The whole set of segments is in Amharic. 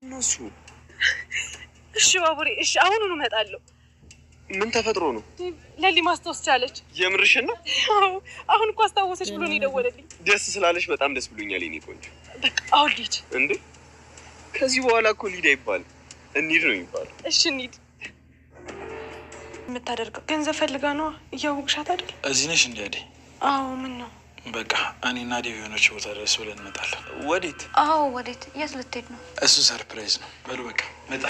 እነሱ እሺ ባቡሬ እሺ አሁኑኑ እመጣለሁ። ምን ተፈጥሮ ነው? ለሊ ማስታወስ ቻለች። የምርሽን ነው? አሁን እኮ አስታወሰች ብሎ ነው የደወለልኝ። ደስ ስላለሽ በጣም ደስ ብሎኛል የኔ ቆንጆ። በቃ አሁን ልሂድ። እንዴ ከዚህ በኋላ እኮ ሊድ አይባልም እንሂድ ነው የሚባለው። እሺ እንሂድ። የምታደርገው ገንዘብ ፈልጋ ነው። እያወቅሻት አይደል? እዚህ ነሽ እንዴ አደይ? አዎ ምን ነው? በቃ እኔና ዴቭ የሆነች ቦታ ድረስ ብለን እንመጣለን። ወዴት? አዎ ወዴት? የት ልትሄድ ነው? እሱ ሰርፕራይዝ ነው። በሉ በቃ መጣ።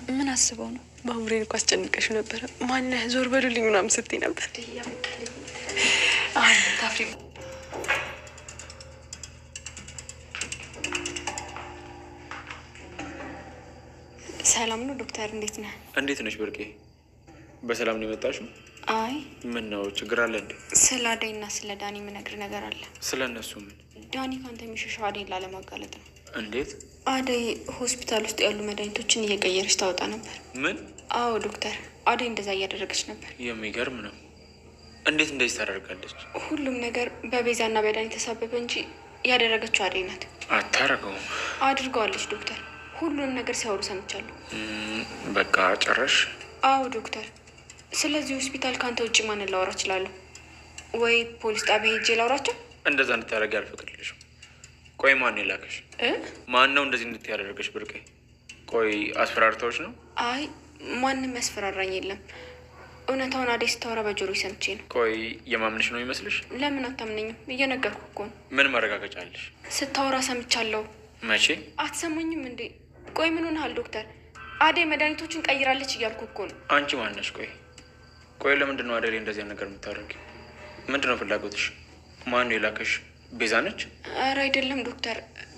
ምን አስበው ነው? ባቡሬን እኮ አስጨንቀሽ ነበረ። ማነህ ዞር በሉልኝ ምናምን ስትይ ነበር። ታፍሪ ሰላም ነው ዶክተር፣ እንዴት ነህ? እንዴት ነሽ ብርቄ? በሰላም ነው የመጣሽው? አይ ምን ነው ችግር አለ እንዴ? ስለ አደይና ስለ ዳኒ የምነግርህ ነገር አለ። ስለ እነሱ ምን? ዳኒ ካንተ የሚሸሸው አደይን ላለማጋለጥ ነው። እንዴት? አደይ ሆስፒታል ውስጥ ያሉ መድኃኒቶችን እየቀየረች ታወጣ ነበር። ምን? አዎ ዶክተር፣ አደይ እንደዛ እያደረገች ነበር። የሚገርም ነው። እንዴት እንደዚህ ታደርጋለች? ሁሉም ነገር በቤዛና በዳኒ ተሳበበ እንጂ ያደረገችው አደይ ናት። አታረገውም። አድርገዋለች ዶክተር። ሁሉንም ነገር ሲያወሩ ሰምቻለሁ። በቃ ጨረሽ? አዎ ዶክተር። ስለዚህ ሆስፒታል ካንተ ውጭ ማንን ላወራ እችላለሁ? ወይ ፖሊስ ጣቢያ ሄጄ ላውራቸው? እንደዛ እንድታደርጊ አልፈቅድልሽም። ቆይ ማን የላከሽ? ማን ነው እንደዚህ እንድትያደርገሽ ብርቄ? ቆይ አስፈራርተውሽ ነው? አይ ማንም ያስፈራራኝ የለም። እውነታውን አደይ ስታወራ በጆሮ ሰምቼ ነው። ቆይ የማምንሽ ነው ይመስልሽ? ለምን አታምነኝም? እየነገርኩ እኮ ነው። ምን ማረጋገጫ አለሽ? ስታወራ ሰምቻለሁ። መቼ? አትሰማኝም እንዴ? ቆይ ምን ሆነሃል ዶክተር? አደይ መድኃኒቶችን ቀይራለች እያልኩ እኮ ነው። አንቺ ማነሽ? ቆይ ለምንድን ነው አደይ እንደዚያ ነገር የምታደርጊ? ምንድን ነው ፍላጎትሽ? ማን ነው የላከሽ? ቤዛ ነች? ኧረ አይደለም ዶክተር፣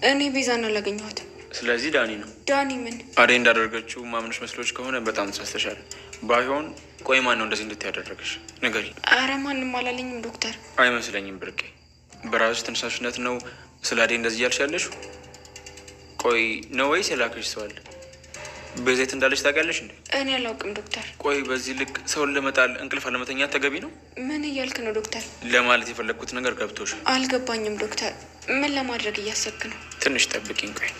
እኔ ቤዛን አላገኘኋትም። ስለዚህ ዳኒ ነው። ዳኒ ምን? አደይ እንዳደረገችው ማምነሽ መስሎች ከሆነ በጣም ተሳስተሻል። ባይሆን ቆይ ማን ነው እንደዚህ እንድትያደረገሽ ንገሪ። ኧረ ማንም አላለኝም ዶክተር። አይመስለኝም ብርቄ፣ በራስሽ ተነሳሽነት ነው ስለ አደይ እንደዚህ እያልሽ ያለሽው? ቆይ ነው ወይስ የላከሽ ሰው አለ? በዘይት እንዳለች ታውቂያለሽ እንዴ? እኔ አላውቅም ዶክተር። ቆይ በዚህ ልክ ሰውን ለመጣል እንቅልፍ አለመተኛት ተገቢ ነው? ምን እያልክ ነው ዶክተር? ለማለት የፈለግኩት ነገር ገብቶሽ? አልገባኝም ዶክተር። ምን ለማድረግ እያሰብክ ነው? ትንሽ ጠብቂኝ ቆይ።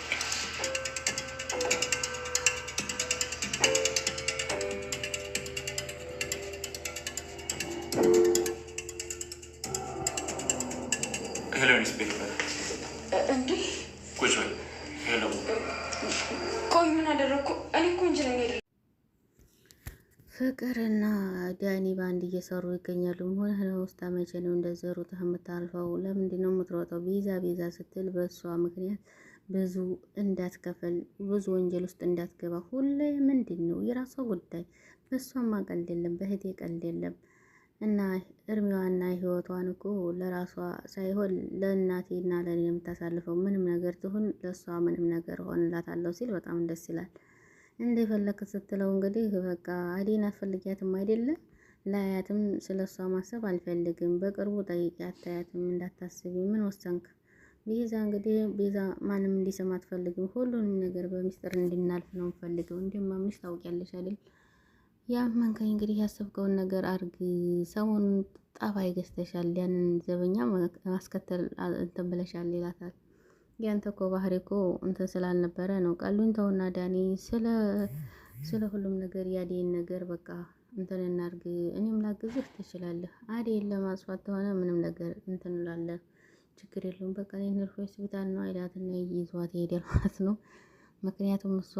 ሄሎ ኢንስፔክተር። እንዴ ቁጭ በይ። ሄሎ። ቆይ ምን አደረግኩ? እኔ እኮ ወንጀለኛ አይደለሁም። ፍቅርና ዳኒ ባንድ እየሰሩ ይገኛሉ። ሆነ ነው ውስጥ መቼ ነው እንደዚህ ሩጥህ የምታልፈው? ለምንድን ነው የምትሮጠው? ቤዛ ስትል በእሷ ምክንያት ብዙ እንዳትከፍል፣ ብዙ ወንጀል ውስጥ እንዳትገባ ሁሌ ምንድን ነው የራሷ ጉዳይ። በእሷማ ቀልድ የለም፣ በህቴ ቀልድ የለም። እና እርሜዋና ህይወቷን እኮ ለራሷ ሳይሆን ለእናቴና ለእኔ የምታሳልፈው ምንም ነገር ትሁን ለእሷ ምንም ነገር ሆንላታለሁ ሲል በጣም ደስ ይላል። እንደፈለክ ስትለው እንግዲህ በቃ አደይን አትፈልጊያትም አይደለም? ላያትም ስለ እሷ ማሰብ አልፈልግም፣ በቅርቡ ጠይቂያት አታያትም፣ እንዳታስቢ። ምን ወሰንክ? ቤዛ ማንም እንዲሰማ አትፈልግም። ሁሉንም ነገር በሚስጥር እንድናልፍ ነው የምፈልገው። እንደማምንሽ ታውቂያለሽ አይደል? ያመንከኝ እንግዲህ ያሰብከውን ነገር አርግ። ሰሞኑን ጣፋይ ገዝተሻል፣ ያንን ዘበኛ ማስከተል እንትን ብለሻል ይላታል። ያንተ እኮ ባህሪ እኮ እንትን ስላልነበረ ነው። ቀሉን ተውና ዳኒ፣ ስለ ሁሉም ነገር ያዴን ነገር በቃ እንትን እናርግ። እኔም ላግዝህ ትችላለህ። አዴን ለማጥፋት ከሆነ ምንም ነገር እንትን እንላለን፣ ችግር የለውም። በቃ ነርፍ ሆስፒታል ነው አይላትና ይዟት ይሄዳል ማለት ነው። ምክንያቱም እሷ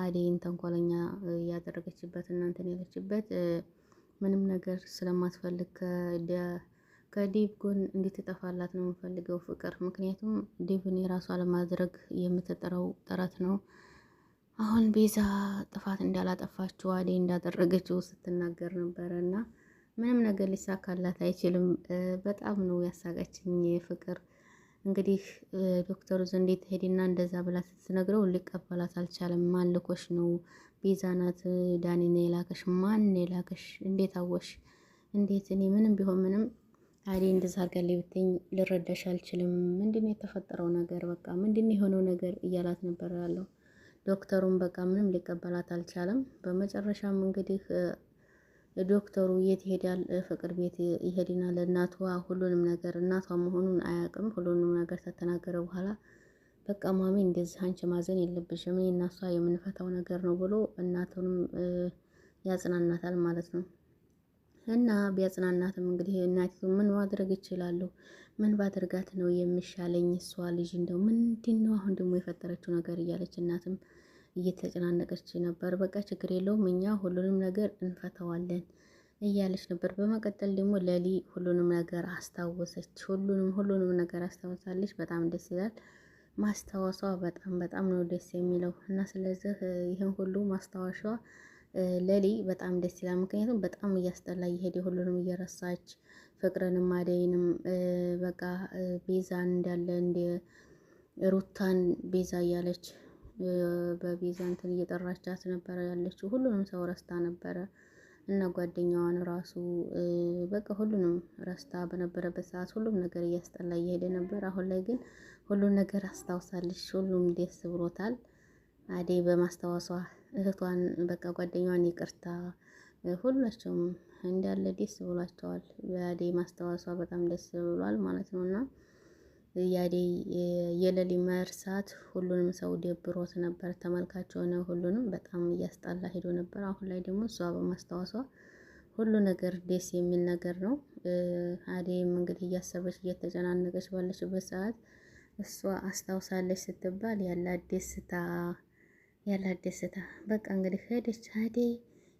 አዴን ተንኮለኛ ያደረገችበት እና እንትን ያለችበት ምንም ነገር ስለማትፈልግ ከዴቭ ጎን እንድትጠፋላት ነው የምፈልገው ፍቅር። ምክንያቱም ዴቭን የራሷ ለማድረግ የምትጠራው ጥረት ነው። አሁን ቤዛ ጥፋት እንዳላጠፋችው አዴይ እንዳደረገችው ስትናገር ነበረ እና ምንም ነገር ሊሳካላት አይችልም። በጣም ነው ያሳቀችኝ ፍቅር። እንግዲህ ዶክተሩ እንዴት ሄድና እንደዛ ብላ ስትነግረው ሊቀበላት አልቻለም። ማን ልኮሽ ነው? ቤዛ ናት ዳኒ ነው የላከሽ? ማን የላከሽ? እንዴት አወሽ? እንዴት እኔ ምንም ቢሆን ምንም አዴይ እንደዛ አድርጋለች ብትይኝ ልረዳሽ አልችልም። ምንድነው የተፈጠረው ነገር? በቃ ምንድነው የሆነው ነገር እያላት ነበር ያለው። ዶክተሩም በቃ ምንም ሊቀበላት አልቻለም። በመጨረሻም እንግዲህ ዶክተሩ የት ይሄዳል? ፍቅር ቤት ይሄድና ለእናቷ ሁሉንም ነገር እናቷ መሆኑን አያውቅም። ሁሉንም ነገር ከተናገረ በኋላ በቃ ማሚ እንደዚህ አንቺ ማዘን የለብሽም እኔ እና እሷ የምንፈታው ነገር ነው ብሎ እናቱንም ያጽናናታል ማለት ነው። እና ቢያጽናናትም እንግዲህ እናቲቱ ምን ማድረግ እችላለሁ? ምን ባደርጋት ነው የሚሻለኝ? እሷ ልጅ እንደው ምንድን ነው አሁን ደግሞ የፈጠረችው ነገር እያለች እናትም እየተጨናነቀች ነበር። በቃ ችግር የለውም እኛ ሁሉንም ነገር እንፈታዋለን እያለች ነበር። በመቀጠል ደግሞ ለሊ ሁሉንም ነገር አስታወሰች። ሁሉንም ነገር አስታወሳለች። በጣም ደስ ይላል። ማስታወሷ በጣም ነው ደስ የሚለው እና ስለዚህ ይህን ሁሉ ማስታወሻ ለሊ በጣም ደስ ይላል። ምክንያቱም በጣም እያስጠላ እየሄደ ሁሉንም እየረሳች ፍቅርንም አደይንም በቃ ቤዛን እንዳለ እንደ ሩታን ቤዛ እያለች በቤዛ እንትን እየጠራቻት ነበረ ያለችው። ሁሉንም ሰው ረስታ ነበረ እና ጓደኛዋን ራሱ በቃ ሁሉንም ረስታ በነበረበት ሰዓት ሁሉም ነገር እያስጠላ እየሄደ ነበር። አሁን ላይ ግን ሁሉም ነገር አስታውሳለች። ሁሉም ደስ ብሎታል። አደይ በማስታወሷ እህቷን በቃ ጓደኛዋን ይቅርታ ሁላቸውም እንዳለ ደስ ብሏቸዋል። በአደይ ማስታወሷ በጣም ደስ ብሏል ማለት ነው። እና የአደይ የሌሊ መርሳት ሁሉንም ሰው ደብሮት ነበር። ተመልካች ሆነ ሁሉንም በጣም እያስጣላ ሄዶ ነበር። አሁን ላይ ደግሞ እሷ በማስታወሷ ሁሉ ነገር ደስ የሚል ነገር ነው። አደይም እንግዲህ እያሰበች እየተጨናነቀች ባለችበት ሰዓት እሷ አስታውሳለች ስትባል ያላት ደስታ በቃ እንግዲህ ሄደች። አደይ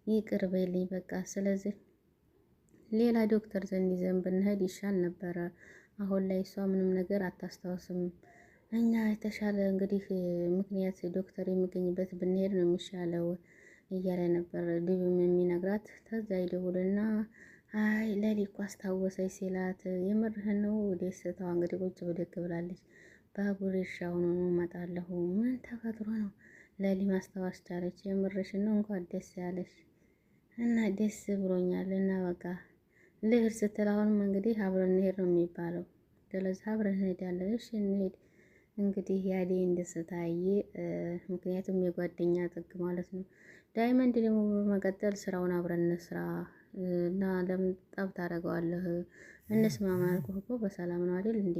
ይቅር በይልኝ በቃ ስለዚህ ሌላ ዶክተር ዘንድ ይዘን ብንሄድ ይሻል ነበረ። አሁን ላይ እሷ ምንም ነገር አታስታውስም። እኛ የተሻለ እንግዲህ ምክንያት ዶክተር የሚገኝበት ብንሄድ ነው የሚሻለው እያለ ነበር ድብም የሚነግራት። ተዛ ይደውልና አይ ለሊ እኮ አስታወሰች ሲላት የምርህን ነው? ደስታዋ እንግዲህ ቁጭ ብድግ ብላለች። ባቡር ሻውን ነው እመጣለሁ። ምን ተፈጥሮ ነው? ለሊ ማስታወስ ቻለች። የምርሽን ነው? እንኳን ደስ ያለሽ እና ደስ ብሎኛል እና በቃ ልሂድ ስትል አሁንም እንግዲህ አብረን እንሄድ ነው የሚባለው። ስለዚህ አብረን እንሄዳለን። እሺ እንሄድ እንግዲህ የአደይን ደስታዬ ምክንያቱም የጓደኛ ጥግ ማለት ነው። ዳይመንድ ደግሞ በመቀጠል ስራውን አብረን እንስራ እና ለምን ጠብ ታደርገዋለህ? እንስማማ ያልኩህ እኮ በሰላም ነው አይደል እንዴ?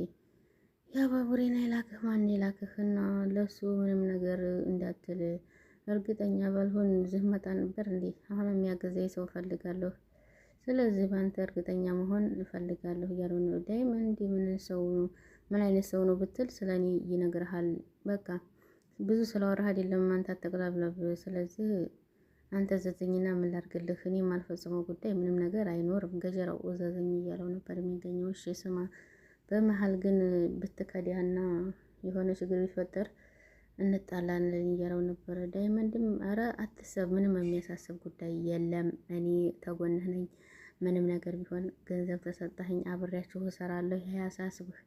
ያ ባቡሬን የላክህ ማን የላክህ? እና ለሱ ምንም ነገር እንዳትል እርግጠኛ ባልሆን ዝም መጣ ነበር እንዴ? አሁን የሚያገዘኝ ሰው እፈልጋለሁ። ስለዚህ በአንተ እርግጠኛ መሆን እፈልጋለሁ እያለው ነው። ዳይመንድ ምን አይነት ሰው ነው ብትል ስለኔ ይነግርሃል። በቃ ብዙ ስለወራህ አይደለም አንተ አትቅለብለብ። ስለዚህ አንተ ዘዘኝና ምን ላድርግልህ? እኔ የማልፈጽመው ጉዳይ ምንም ነገር አይኖርም። ገጀራው እዘዘኝ እያለው ነበር የሚገኘው። እሺ ስማ፣ በመሀል ግን ብትከዳና የሆነ ችግር ቢፈጠር እንጣላለን እያለው ነበረ። ዳይመንድም አረ አትሰብ፣ ምንም የሚያሳስብ ጉዳይ የለም፣ እኔ ተጎንህ ነኝ። ምንም ነገር ቢሆን ገንዘብ ተሰጣኸኝ አብሬያችሁ እሰራለሁ። ያሳስብህ።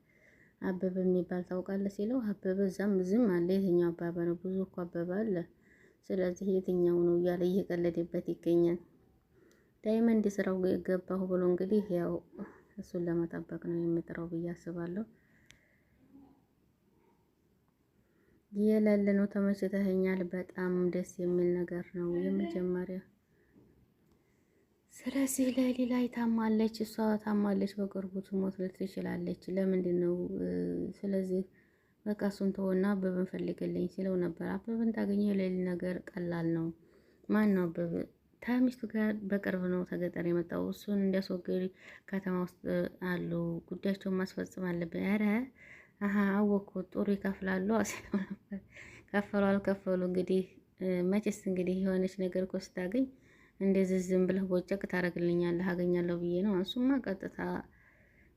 አበበ የሚባል ታውቃለህ ሲለው አበበ እዛም ዝም አለ። የትኛው አበበ ነው? ብዙ እኮ አበበ አለ። ስለዚህ የትኛው ነው እያለ እየቀለደበት ይገኛል። ዳይመንድ ስራው ገባሁ ብሎ እንግዲህ ያው እሱን ለመጠበቅ ነው የምጥረው ብዬ አስባለሁ። የሌለ ነው። ተመችተኸኛል። በጣም ደስ የሚል ነገር ነው የመጀመሪያ። ስለዚህ ለሊላ ታማለች፣ እሷ ታማለች፣ በቅርቡ ትሞት ትችላለች። ለምንድን ነው? ስለዚህ በቃ እሱን ተወና አበበን ፈልግልኝ ሲለው ነበር። አበበን ታገኘው ሌሊ ነገር ቀላል ነው። ማን ነው አበበ? ከሚስቱ ጋር በቅርብ ነው ተገጠር የመጣው። እሱን እንዲያስወግድ ከተማ ውስጥ አሉ። ጉዳያቸውን ማስፈጸም አለብን። ኧረ አወኩ፣ ጥሩ ይከፍላሉ ሲለው ነበር። ከፈሉ አልከፈሉ እንግዲህ መቼስ እንግዲህ የሆነች ነገር እኮ ስታገኝ እንደዚህ ዝም ብለህ ቦጨቅ ታደርግልኛለህ አገኛለሁ ብዬ ነው። እሱማ ቀጥታ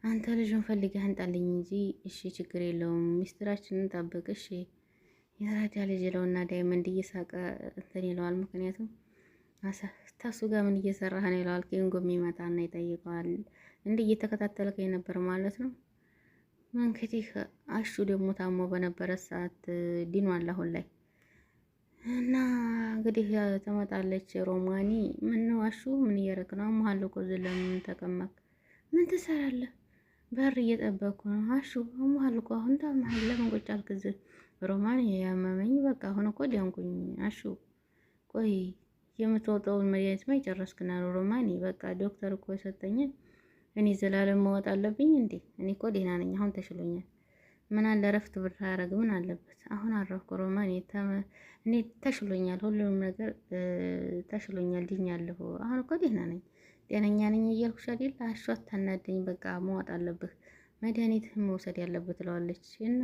አንተ ልጅን ፈልገህ አንጣልኝ እንጂ እሺ ችግር የለውም ሚስጥራችንን ጠብቅ እሺ የራዳ ልጅ ለውና ዳይመንድ እየሳቀ እንትን ይለዋል። ምክንያቱም ታሱ ጋር ምን እየሰራህ ነው ይለዋል። ኪንጎ የሚመጣና ይጠይቀዋል። እንዲህ እየተከታተልከኝ ነበር ማለት ነው። እንግዲህ አሹ ደግሞ ታሞ በነበረ ሰዓት ዲኗል አሁን ላይ እና እንግዲህ ተመጣለች ሮማኒ። ምን ነው አሹ ምን እያደረክ ነው? አሞሃል እኮ እዚህ ለምን ተቀመጥክ? ምን ትሰራለህ? በር እየጠበቅኩ ነው። አሹ አሞሃል እኮ አሁን ታመሃል፣ ለምን ቁጭ አልክ እዚህ? ሮማኒ ያመመኝ በቃ አሁን እኮ ዲያንኩኝ። አሹ ቆይ የምትወጣውን መድኃኒት ማ ጨረስክና ሮማን በቃ ዶክተር እኮ የሰጠኝን እኔ ዘላለም ማወጥ አለብኝ እንዴ? እኔ እኮ ደህና ነኝ፣ አሁን ተሽሎኛል። ምን አለ እረፍት ብታረግ ምን አለበት? አሁን አረፍኩ ሮማን፣ እኔ ተሽሎኛል፣ ሁሉንም ነገር ተሽሎኛል፣ ድኛለሁ። አሁን እኮ ደህና ነኝ፣ ጤነኛ ነኝ እያልኩሽ አይደል? አሹ አታናደኝ፣ በቃ ማወጥ አለብህ፣ መድኃኒትህን መውሰድ ያለብህ ትለዋለች። እና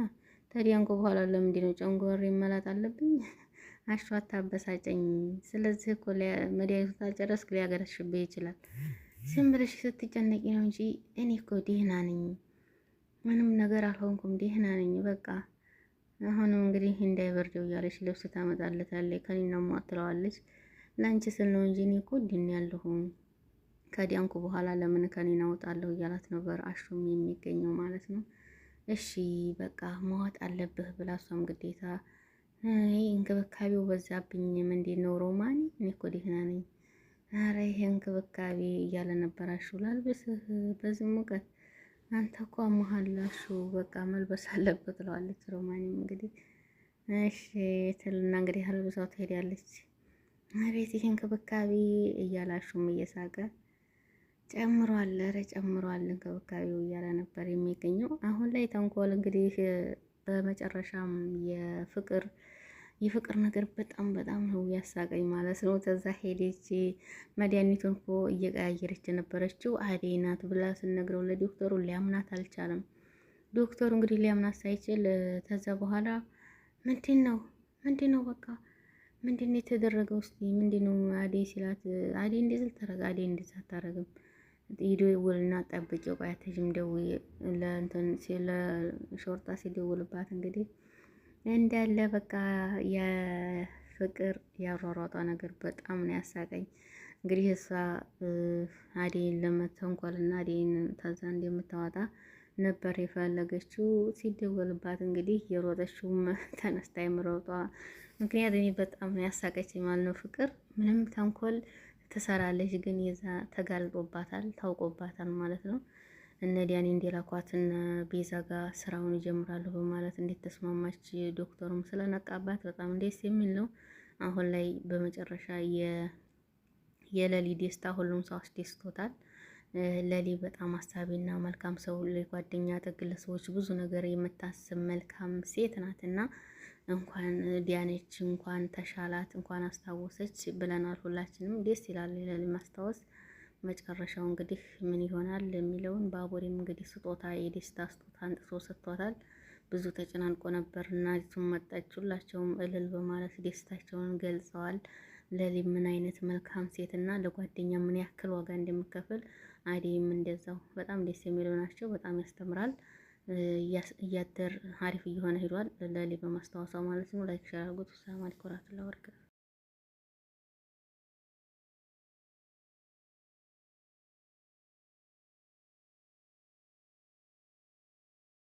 ታዲያ እንኳ በኋላ ለምንድን ነው ጨንጓሬ መላጥ አለብኝ? አሹ አታበሳጨኝ። ስለዚህ እኮ መድኃኒቱ ካልጨረስክ ሊያገረሽብህ ይችላል። ዝም ብለሽ ስትጨነቂ ነው እንጂ እኔ እኮ ደህና ነኝ፣ ምንም ነገር አልሆንኩም፣ ደህና ነኝ። በቃ አሁንም እንግዲህ እንዳይበርደው እያለች ልብስ ታመጣለታለች። ከኔና ሟት ትለዋለች። ለአንቺ ስል ነው እንጂ እኔ እኮ ድኛለሁ፣ ከዲያንኩ በኋላ ለምን ከኔና እወጣለሁ እያላት ነበር አሹም የሚገኘው ማለት ነው። እሺ በቃ መዋጥ አለብህ ብላ እሷም ግዴታ እንክብካቤው በዛብኝ። ምንድን ነው ሮማን? እኔ እኮ ደህና ነኝ። ኧረ ይሄ እንክብካቤ እያለ ነበር አሹ። ላልብስህ በዚህ ሙቀት? አንተ እኮ አመሃላሹ፣ በቃ መልበስ አለበት ትለዋለች። ሮማንም እንግዲህ እሺ ትልና እንግዲህ አልብሳው ትሄዳለች። አቤት ይሄ እንክብካቤ እያላሹም እየሳቀ ጨምሯል፣ ኧረ ጨምሯል እንክብካቤው እያለ ነበር የሚገኘው። አሁን ላይ ተንኮል እንግዲህ በመጨረሻም የፍቅር ነገር በጣም ነው ያሳቀኝ ማለት ነው። ተዛ ሄደች መድኃኒቱን እኮ እየቀያየረች የነበረችው አደይ ናት ብላ ስነግረው ለዶክተሩ ሊያምናት አልቻለም። ዶክተሩ እንግዲህ ሊያምናት ሳይችል ተዛ በኋላ ምንድን ነው በቃ ምንድን ነው የተደረገው? እስኪ ምንድን ነው አደይ ሲላት፣ አደይ እንደዚህ ልታረግ፣ አደይ እንደዚህ አታረግም፣ ይደውልና ጠብቂው፣ ቆይ አትሄጂም፣ ደውዪ ለእንትን ለሾርጣ ሲደውልባት እንግዲህ እንዳለ በቃ የፍቅር ያሯሯጧ ነገር በጣም ነው ያሳቀኝ። እንግዲህ እሷ አደይን ለመተንኮልና አደይን ተዛ እንደምታወጣ ነበር የፈለገችው። ሲደወልባት እንግዲህ የሮጠችውም ተነስታ የምሮጧ ምክንያት እኔ በጣም ነው ያሳቀች ማለት ነው። ፍቅር ምንም ተንኮል ትሰራለች፣ ግን የዛ ተጋልጦባታል፣ ታውቆባታል ማለት ነው። እነ ዲያኔ እንደላኳትን ቤዛ ጋር ስራውን ይጀምራሉ በማለት እንዴት ተስማማች። ዶክተሩም ስለነቃባት በጣም ደስ የሚል ነው። አሁን ላይ በመጨረሻ የለሊ ደስታ ሁሉም ሰው አስደስቶታል። ለሊ በጣም አሳቢና መልካም ሰው፣ ለጓደኛ ጥግለ ሰዎች ብዙ ነገር የምታስብ መልካም ሴት ናትና እንኳን ዲያኔች እንኳን ተሻላት እንኳን አስታወሰች ብለናል። ሁላችንም ደስ ይላል ለሊ ማስታወስ። መጨረሻው እንግዲህ ምን ይሆናል የሚለውን ባቡሬም እንግዲህ ስጦታ የደስታ ስጦታ አንጥቶ ሰጥቷታል። ብዙ ተጨናንቆ ነበር እና እሱም መጣች። ሁላቸውም እልል በማለት ደስታቸውን ገልጸዋል። ለሊ ምን አይነት መልካም ሴት እና ለጓደኛ ምን ያክል ዋጋ እንደምከፍል አደይም እንደዛው በጣም ደስ የሚሉ ናቸው። በጣም ያስተምራል። እያደር አሪፍ እየሆነ ሄዷል። ለሊ በማስታወሷ ማለት ነው። ላይክ ሸር አድርጉት። ሰላም አለይኩም ወራህመቱላሂ ወበረካቱ።